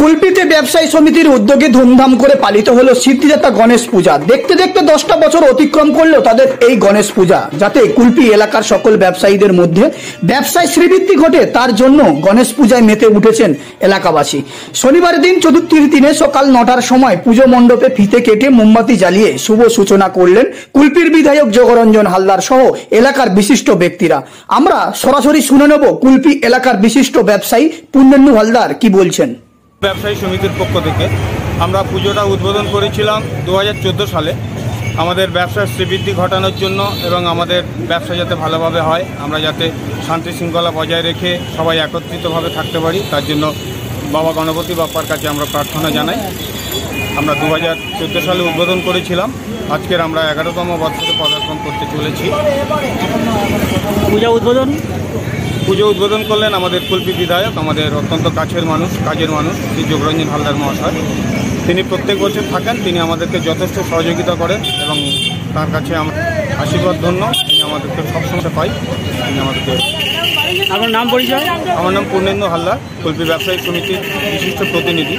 কুলপিতে ব্যবসায়ী সমিতির উদ্যোগে ধুমধাম করে পালিত হলো সিদ্ধিদাতা গণেশ পূজা। দেখতে দেখতে 10টা বছর অতিক্রম করলো তাদের এই গণেশ পূজা, যাতে কুলপি এলাকার সকল ব্যবসায়ীদের মধ্যে ব্যবসায় শ্রীবৃদ্ধি ঘটে, তার জন্য গণেশ পূজায় মেতে উঠেছেন এলাকাবাসী। শনিবার দিন চতুর্থীর দিনে সকাল 9টার সময় পুজো মণ্ডপে ফিতে কেটে মোমবাতি জ্বালিয়ে শুভ সূচনা করলেন কুলপির বিধায়ক জগরঞ্জন হালদার সহ এলাকার বিশিষ্ট ব্যক্তিরা। আমরা সরাসরি শুনে নেব কুলপি এলাকার বিশিষ্ট ব্যবসায়ী পুণ্যেন্দু হালদার কি বলছেন। ব্যবসায়ী সমিতির পক্ষ থেকে আমরা পুজোটা উদ্বোধন করেছিলাম 2014 সালে। আমাদের ব্যবসার শ্রীবৃদ্ধি ঘটানোর জন্য এবং আমাদের ব্যবসা যাতে ভালোভাবে হয়, আমরা যাতে শান্তি শৃঙ্খলা বজায় রেখে সবাই একত্রিতভাবে থাকতে পারি, তার জন্য বাবা গণপতি বাপ্পার কাছে আমরা প্রার্থনা জানাই। আমরা 2014 সালে উদ্বোধন করেছিলাম, আজকের আমরা 11তম বছরে পদার্পণ করতে চলেছি। পুজো উদ্বোধন করলেন আমাদের কুলপি বিধায়ক, আমাদের অত্যন্ত কাছের মানুষ, কাজের মানুষ শ্রী জগরঞ্জন হালদার মহাশয়। তিনি প্রত্যেক বছর থাকেন, তিনি আমাদেরকে যথেষ্ট সহযোগিতা করেন এবং তার কাছে আমরা আশীর্বাদ ধন্য। তিনি আমাদেরকে সবসময় পাই। তিনি আমাদেরকে। আমার নাম পরিচয়? আমার নাম পুণ্যেন্দু হালদার, কুলপি ব্যবসায়ী সমিতির বিশিষ্ট প্রতিনিধি।